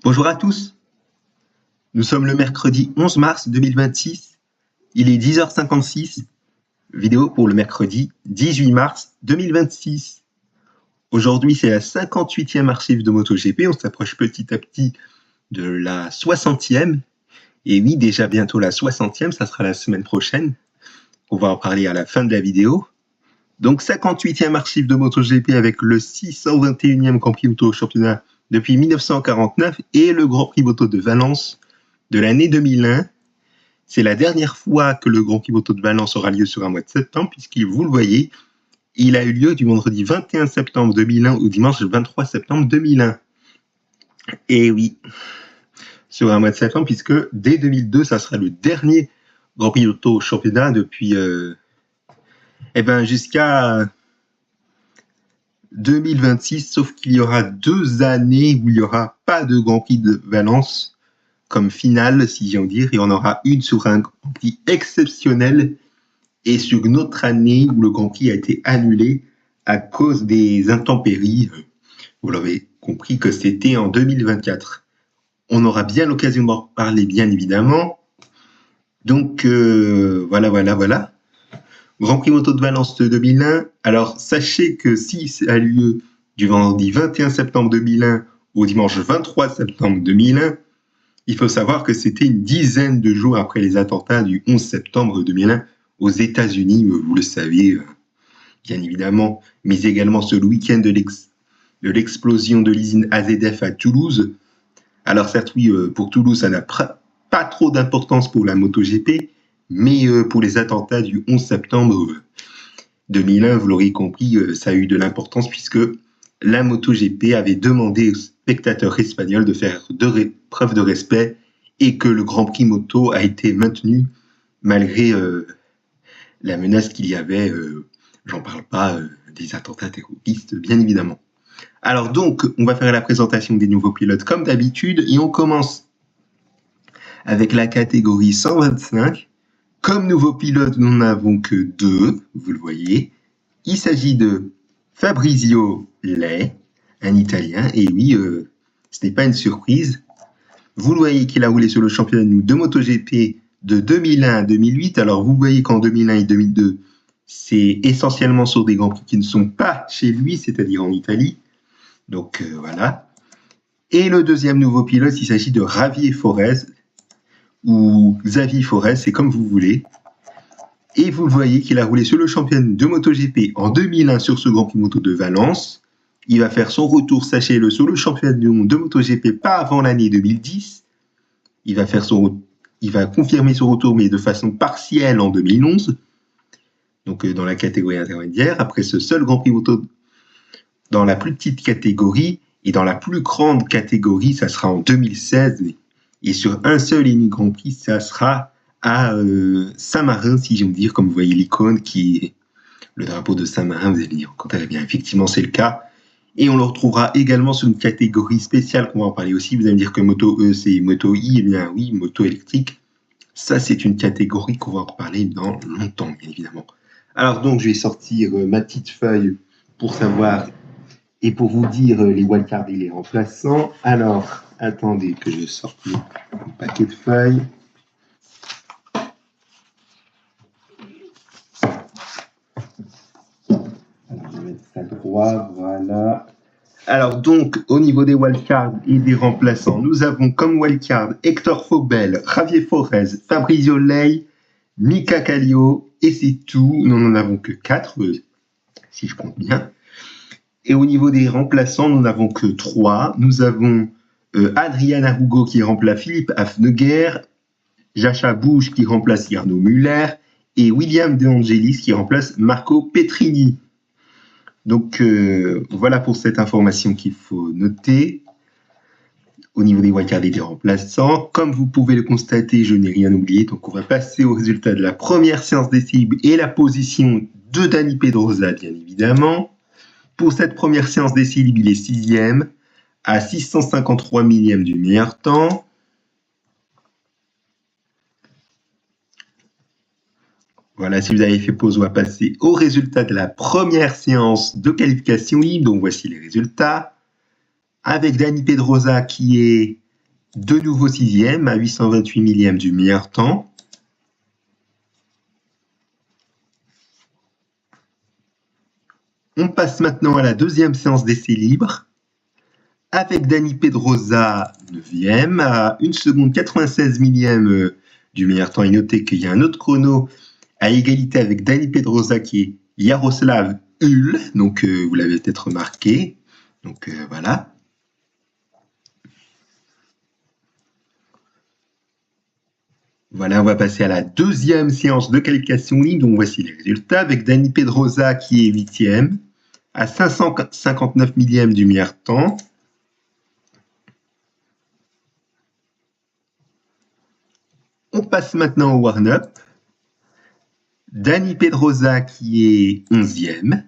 Bonjour à tous, nous sommes le mercredi 11 mars 2026, il est 10h56, vidéo pour le mercredi 18 mars 2026. Aujourd'hui c'est la 58e archive de MotoGP, on s'approche petit à petit de la 60e, et oui déjà bientôt la 60e, ça sera la semaine prochaine, on va en parler à la fin de la vidéo. Donc 58e archive de MotoGP avec le 621e Grand Prix Auto Championnat depuis 1949 et le Grand Prix Moto de Valence de l'année 2001. C'est la dernière fois que le Grand Prix Moto de Valence aura lieu sur un mois de septembre, puisque vous le voyez, il a eu lieu du vendredi 21 septembre 2001 au dimanche 23 septembre 2001. Et oui, sur un mois de septembre, puisque dès 2002, ça sera le dernier Grand Prix Auto Championnat depuis jusqu'à 2026, sauf qu'il y aura 2 années où il n'y aura pas de Grand Prix de Valence comme finale, si j'en dire, et on aura une sur un Grand Prix exceptionnel et sur une autre année où le Grand Prix a été annulé à cause des intempéries. Vous l'avez compris que c'était en 2024. On aura bien l'occasion d'en parler, bien évidemment. Donc, voilà. Grand Prix Moto de Valence de 2001. Alors, sachez que si ça a lieu du vendredi 21 septembre 2001 au dimanche 23 septembre 2001, il faut savoir que c'était une dizaine de jours après les attentats du 11 septembre 2001 aux États-Unis, vous le savez, bien évidemment, mais également ce week-end de l'explosion de l'usine AZF à Toulouse. Alors certes, oui, pour Toulouse, ça n'a pas trop d'importance pour la MotoGP, mais pour les attentats du 11 septembre 2001, vous l'aurez compris, ça a eu de l'importance puisque la MotoGP avait demandé aux spectateurs espagnols de faire preuve de respect et que le Grand Prix moto a été maintenu malgré la menace qu'il y avait, j'en parle pas, des attentats terroristes, bien évidemment. Alors donc, on va faire la présentation des nouveaux pilotes comme d'habitude et on commence avec la catégorie 125. Comme nouveau pilote, nous n'avons que 2, vous le voyez. Il s'agit de Fabrizio Lei, un Italien, et oui, ce n'est pas une surprise. Vous le voyez qu'il a roulé sur le championnat de MotoGP de 2001 à 2008. Alors vous voyez qu'en 2001 et 2002, c'est essentiellement sur des Grands Prix qui ne sont pas chez lui, c'est-à-dire en Italie. Donc voilà. Et le deuxième nouveau pilote, il s'agit de Javier Forés, ou Xavier Forés, c'est comme vous voulez. Et vous le voyez qu'il a roulé sur le championnat de MotoGP en 2001 sur ce Grand Prix Moto de Valence. Il va faire son retour, sachez-le, sur le championnat du monde de MotoGP pas avant l'année 2010. Il va confirmer son retour, mais de façon partielle en 2011. Donc dans la catégorie intermédiaire. Après ce seul Grand Prix Moto dans la plus petite catégorie, et dans la plus grande catégorie, ça sera en 2016. Et sur un seul et unique Grand Prix, ça sera à Saint-Marin, si j'aime dire, comme vous voyez l'icône qui est le drapeau de Saint-Marin. Vous allez dire, quand bien, effectivement, c'est le cas. Et on le retrouvera également sur une catégorie spéciale qu'on va en parler aussi. Vous allez me dire que Moto E, c'est Moto I. Eh bien oui, Moto électrique. Ça, c'est une catégorie qu'on va en reparler dans longtemps, bien évidemment. Alors donc, je vais sortir ma petite feuille pour savoir et pour vous dire les wildcards et les remplaçants. Alors, attendez que je sorte mon paquet de feuilles. Alors, je vais mettre ça droit, voilà. Alors donc, au niveau des wildcards et des remplaçants, nous avons comme wildcard Hector Faubel, Javier Forés, Fabrizio Lei, Mika Kallio, et c'est tout. Nous n'en avons que 4, si je compte bien. Et au niveau des remplaçants, nous n'avons que 3. Nous avons Adrian Arugo qui remplace Philippe Hafneguer, Jacha Bush qui remplace Jarno Müller et William De Angelis qui remplace Marco Petrini. Donc voilà pour cette information qu'il faut noter au niveau des wildcards et des remplaçants. Comme vous pouvez le constater, je n'ai rien oublié, donc on va passer au résultat de la première séance d'essai libre et la position de Dani Pedrosa, bien évidemment. Pour cette première séance d'essai libre, il est 6e à 653 millièmes du meilleur temps. Voilà, si vous avez fait pause, on va passer au résultat de la première séance de qualification libre. Donc voici les résultats. Avec Dani Pedrosa qui est de nouveau 6e à 828 millièmes du meilleur temps. On passe maintenant à la deuxième séance d'essai libre avec Dani Pedrosa 9e à 1 seconde 96 millièmes du meilleur temps. Et notez qu'il y a un autre chrono à égalité avec Dani Pedrosa qui est Yaroslav Hul, donc vous l'avez peut-être remarqué. Donc voilà. Voilà, on va passer à la deuxième séance de qualification libre. Donc voici les résultats avec Dani Pedrosa qui est 8e à 559 millièmes du meilleur temps. On passe maintenant au warm-up. Dani Pedrosa qui est 11e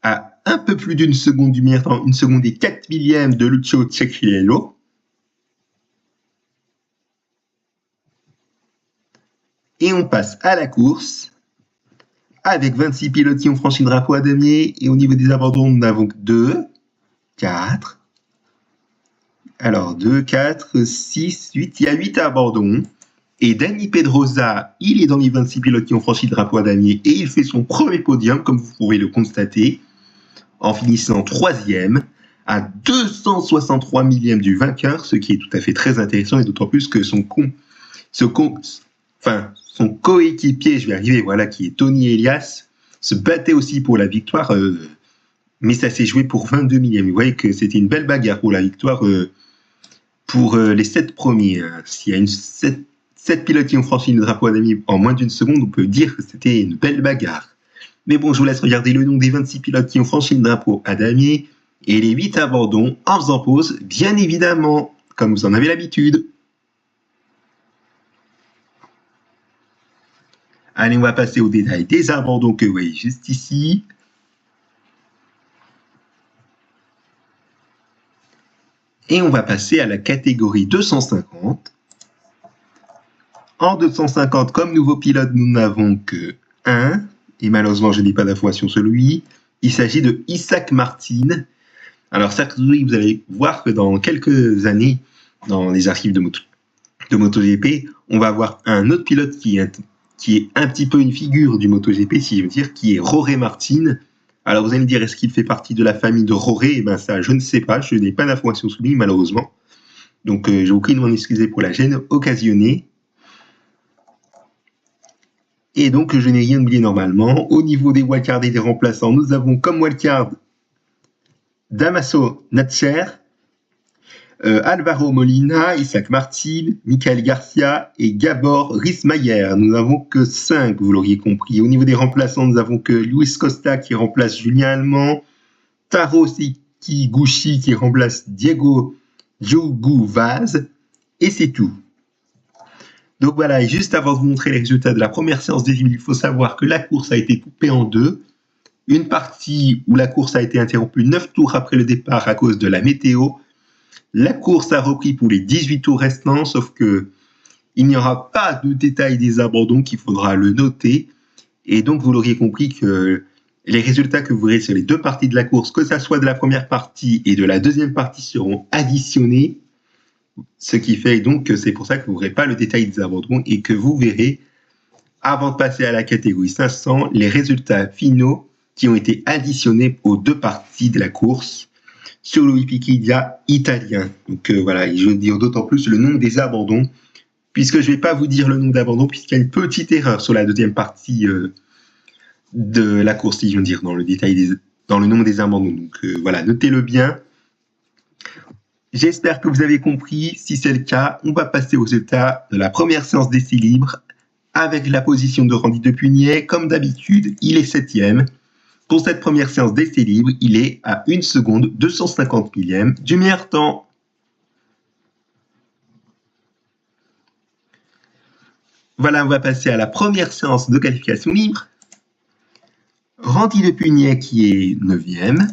à un peu plus d'une seconde du meilleur temps, 1 seconde et 4 millièmes de Lucio Cecchiello. Et on passe à la course avec 26 pilotes qui ont franchi le drapeau à damier. Et au niveau des abandons, nous n'avons que 2, 4. Alors 2, 4, 6, 8. Il y a 8 abandons. Et Dani Pedrosa, il est dans les 26 pilotes qui ont franchi le drapeau à damier. Et il fait son premier podium, comme vous pouvez le constater, en finissant 3e à 263 millièmes du vainqueur, ce qui est tout à fait très intéressant. Et d'autant plus que son coéquipier, je vais arriver, voilà, qui est Tony Elias, se battait aussi pour la victoire, mais ça s'est joué pour 22 millièmes. Vous voyez que c'était une belle bagarre pour la victoire pour les 7 premiers. S'il y a 7 pilotes qui ont franchi le drapeau à damier en moins d'une seconde, on peut dire que c'était une belle bagarre. Mais bon, je vous laisse regarder le nom des 26 pilotes qui ont franchi le drapeau à damier et les 8 abandons en faisant pause, bien évidemment, comme vous en avez l'habitude. Allez, on va passer au détail des abandons que vous voyez juste ici. Et on va passer à la catégorie 250. En 250, comme nouveau pilote, nous n'avons que 1. Et malheureusement, je n'ai pas d'information sur lui. Il s'agit de Isaac Martin. Alors, certes, vous allez voir que dans quelques années, dans les archives de MotoGP, on va avoir un autre pilote qui est un petit peu une figure du MotoGP, si je veux dire, qui est Jorge Martin. Alors, vous allez me dire, est-ce qu'il fait partie de la famille de Jorge? Eh bien, ça, je ne sais pas. Je n'ai pas d'informations sur lui, malheureusement. Donc, je vous prie de m'en excuser pour la gêne occasionnée. Et donc, je n'ai rien oublié normalement. Au niveau des wildcards et des remplaçants, nous avons comme wildcard Damaso Natcher, Alvaro Molina, Isaac Martin, Michael Garcia et Gabor Rismayer. Nous n'avons que 5, vous l'auriez compris. Au niveau des remplaçants, nous n'avons que Luis Costa qui remplace Julien Allemand, Taro Sekiguchi qui remplace Diego Diogo Vaz, et c'est tout. Donc voilà, et juste avant de vous montrer les résultats de la première séance des 10 000, il faut savoir que la course a été coupée en deux. Une partie où la course a été interrompue 9 tours après le départ à cause de la météo. La course a repris pour les 18 tours restants, sauf que il n'y aura pas de détail des abandons, qu'il faudra le noter. Et donc vous l'auriez compris que les résultats que vous verrez sur les deux parties de la course, que ce soit de la première partie et de la deuxième partie, seront additionnés. Ce qui fait donc que c'est pour ça que vous ne verrez pas le détail des abandons et que vous verrez, avant de passer à la catégorie 500, les résultats finaux qui ont été additionnés aux deux parties de la course sur le Wikipédia italien. Donc voilà, et je veux dire d'autant plus le nombre des abandons, puisque je ne vais pas vous dire le nombre d'abandons, puisqu'il y a une petite erreur sur la deuxième partie de la course, si je veux dire, dans le détail dans le nombre des abandons. Donc voilà, notez-le bien. J'espère que vous avez compris. Si c'est le cas, on va passer aux résultats de la première séance d'essai libre avec la position de Randy Depugnet. Comme d'habitude, il est 7e. Pour cette première séance d'essai libre, il est à 1 seconde 250 millièmes du meilleur temps. Voilà, on va passer à la première séance de qualification libre. Randy Depugnet qui est 9e.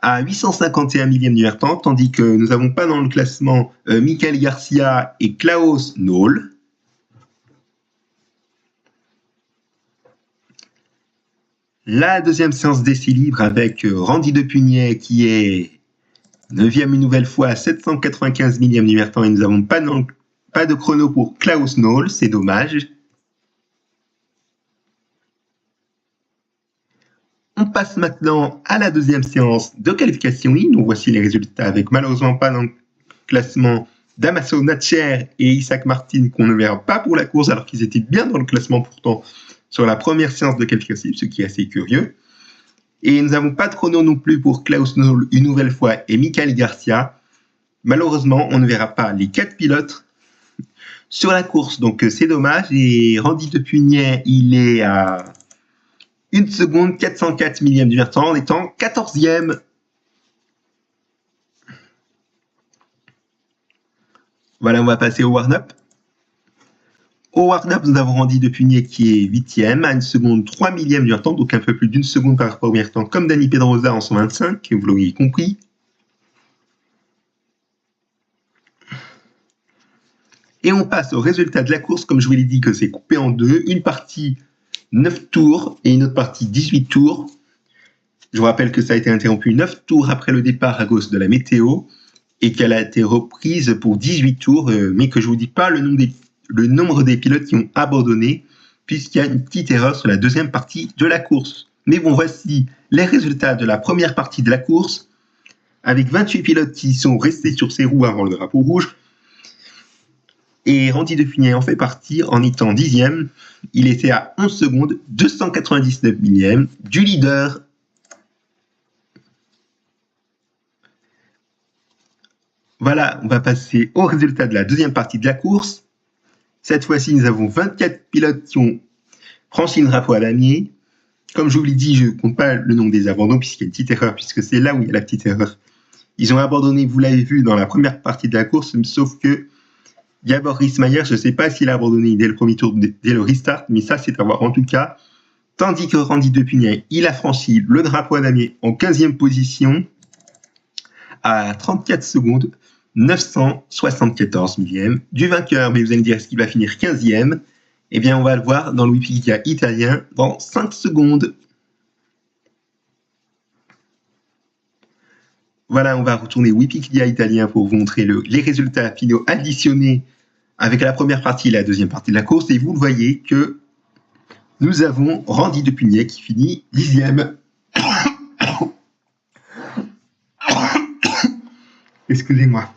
À 851 millièmes du meilleur temps, tandis que nous n'avons pas dans le classement Michael Garcia et Klaus Noll. La deuxième séance d'essai libre avec Randy Depugnet qui est 9e une nouvelle fois à 795 millième du meilleur temps et nous n'avons pas de chrono pour Klaus Noll, c'est dommage. On passe maintenant à la deuxième séance de qualification ligne. Donc voici les résultats avec malheureusement pas dans le classement Damaso Natcher et Isaac Martin qu'on ne verra pas pour la course alors qu'ils étaient bien dans le classement pourtant sur la première séance de qualification, ce qui est assez curieux. Et nous n'avons pas de chrono non plus pour Klaus Noll une nouvelle fois et Michael Garcia. Malheureusement, on ne verra pas les 4 pilotes sur la course, donc c'est dommage. Et Randy Depugnet, il est à 1 seconde 404 millième du temps en étant 14e. Voilà, on va passer au warm-up. Au warm-up, nous avons Randy Depugnet qui est 8e à 1 seconde 3 millième du temps, donc un peu plus d'1 seconde par rapport au meilleur temps, comme Dani Pedrosa en 125, vous l'auriez compris. Et on passe au résultat de la course, comme je vous l'ai dit que c'est coupé en deux, une partie 9 tours et une autre partie 18 tours. Je vous rappelle que ça a été interrompu 9 tours après le départ à cause de la météo et qu'elle a été reprise pour 18 tours, mais que je ne vous dis pas le nombre des pilotes qui ont abandonné puisqu'il y a une petite erreur sur la deuxième partie de la course. Mais bon, voici les résultats de la première partie de la course avec 28 pilotes qui sont restés sur ses roues avant le drapeau rouge. Et Randy Depugnet en fait partie en étant 10e. Il était à 11 secondes, 299 millièmes du leader. Voilà, on va passer au résultat de la deuxième partie de la course. Cette fois-ci, nous avons 24 pilotes qui ont franchi le drapeau à damier. Comme je vous l'ai dit, je ne compte pas le nombre des abandons puisqu'il y a une petite erreur, puisque c'est là où il y a la petite erreur. Ils ont abandonné, vous l'avez vu, dans la première partie de la course, sauf que Gabor Rismayer, je ne sais pas s'il a abandonné dès le premier tour, dès le restart, mais ça, c'est à voir en tout cas. Tandis que Randy Depugnet, il a franchi le drapeau à damier en 15e position à 34 secondes, 974 millièmes du vainqueur. Mais vous allez me dire, est-ce qu'il va finir 15e? Eh bien, on va le voir dans le Wikipédia italien dans 5 secondes. Voilà, on va retourner au Wikipédia italien pour vous montrer les résultats finaux additionnés avec la première partie et la deuxième partie de la course. Et vous le voyez que nous avons Randy Depugnet qui finit 10e. Excusez-moi.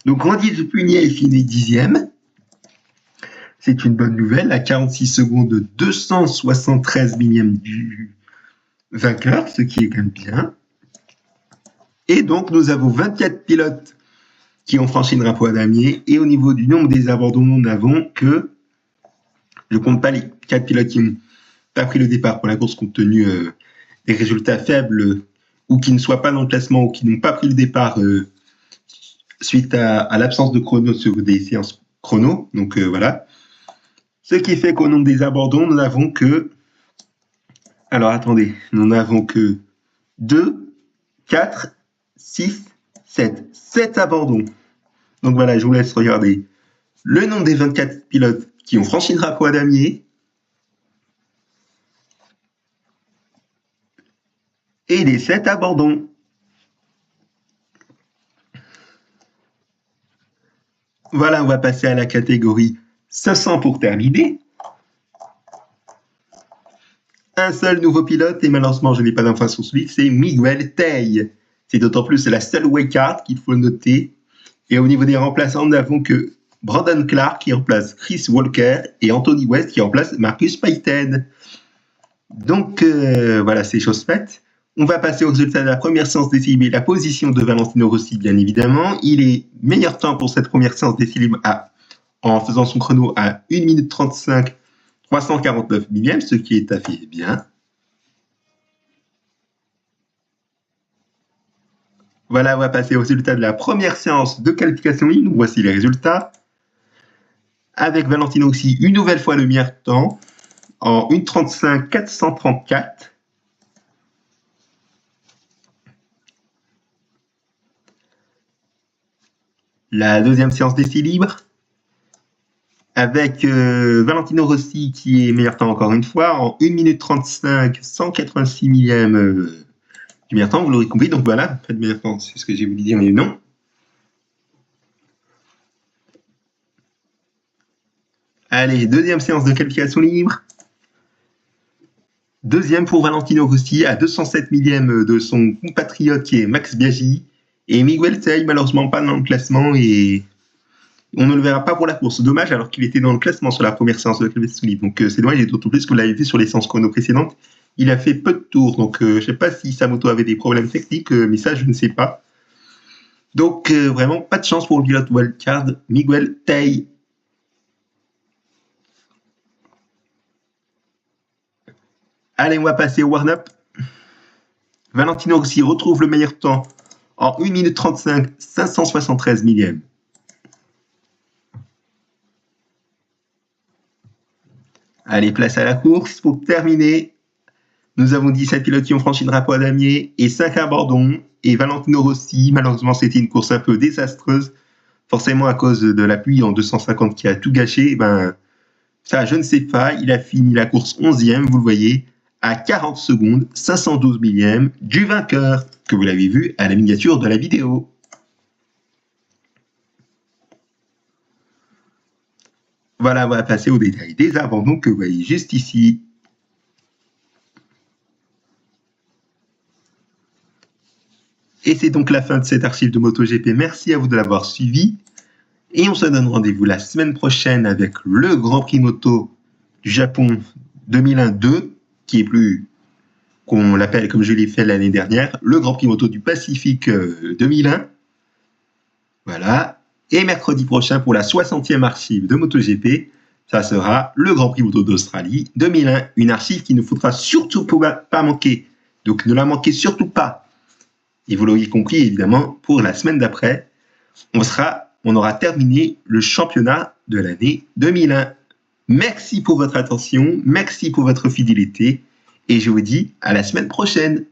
Donc Randy Depugnet finit 10e. C'est une bonne nouvelle, à 46 secondes, 273 millièmes du vainqueur, ce qui est quand même bien. Et donc, nous avons 24 pilotes qui ont franchi le drapeau à damier. Et au niveau du nombre des abandons, nous n'avons que, je ne compte pas les 4 pilotes qui n'ont pas pris le départ pour la course compte tenu des résultats faibles ou qui ne soient pas dans le classement ou qui n'ont pas pris le départ suite à l'absence de chrono sur des séances chrono. Donc voilà. Ce qui fait qu'au nombre des abandons, nous n'avons que... Alors attendez, nous n'avons que 2, 4, 6, 7. 7 abandons. Donc voilà, je vous laisse regarder le nombre des 24 pilotes qui ont franchi le drapeau à damier. Et les 7 abandons. Voilà, on va passer à la catégorie 500 pour terminer. Un seul nouveau pilote, et malheureusement je n'ai pas d'information sur lui, c'est Miguel Tey. C'est d'autant plus la seule wildcard qu'il faut noter. Et au niveau des remplaçants, nous n'avons que Brandon Clark qui remplace Chris Walker et Anthony West qui remplace Marcus Payton. Donc voilà, c'est chose faite. On va passer au résultat de la première séance d'essai libre, la position de Valentino Rossi, bien évidemment. Il est meilleur temps pour cette première séance d'essai libre en faisant son chrono à 1 minute 35, 349 millièmes, ce qui est à fait bien. Voilà, on va passer au résultat de la première séance de qualification ligne. Voici les résultats. Avec Valentino Rossi, une nouvelle fois le meilleur temps, en 1:35, 434. La deuxième séance d'essai libre, avec Valentino Rossi qui est meilleur temps encore une fois, en 1 minute 35, 186 millièmes du meilleur temps, vous l'aurez compris. Donc voilà, pas de meilleur temps, c'est ce que j'ai voulu dire, mais non. Allez, deuxième séance de qualification libre. Deuxième pour Valentino Rossi à 207 millième de son compatriote qui est Max Biaggi. Et Miguel Tay, malheureusement pas dans le classement et on ne le verra pas pour la course. Dommage alors qu'il était dans le classement sur la première séance de qualification libre. Donc c'est dommage et d'autant plus que vous l'avez vu sur les séances chrono précédentes. Il a fait peu de tours. Donc je ne sais pas si sa moto avait des problèmes techniques, mais ça je ne sais pas. Donc vraiment pas de chance pour le pilote wildcard Miguel Tay. Allez, on va passer au warm-up. Valentino Rossi retrouve le meilleur temps en 1 minute 35, 573 millième. Allez, place à la course. Pour terminer, nous avons 17 pilotes qui ont franchi le drapeau à damier et 5 à Bordon. Et Valentino Rossi, malheureusement, c'était une course un peu désastreuse. Forcément, à cause de la pluie en 250 qui a tout gâché. Ça, je ne sais pas. Il a fini la course 11e, vous le voyez, à 40 secondes, 512 millièmes du vainqueur, que vous l'avez vu à la miniature de la vidéo. Voilà, on va passer au détail des abandons que vous voyez juste ici. Et c'est donc la fin de cette archive de MotoGP. Merci à vous de l'avoir suivi. Et on se donne rendez-vous la semaine prochaine avec le Grand Prix Moto du Japon 2001-2, qui est plus, qu'on l'appelle comme je l'ai fait l'année dernière, le Grand Prix Moto du Pacifique 2001. Voilà. Et mercredi prochain, pour la 60e archive de MotoGP, ça sera le Grand Prix Moto d'Australie 2001, une archive qu'il ne faudra surtout pas manquer. Donc ne la manquez surtout pas. Et vous l'auriez compris, évidemment, pour la semaine d'après, on aura terminé le championnat de l'année 2001. Merci pour votre attention, merci pour votre fidélité, et je vous dis à la semaine prochaine.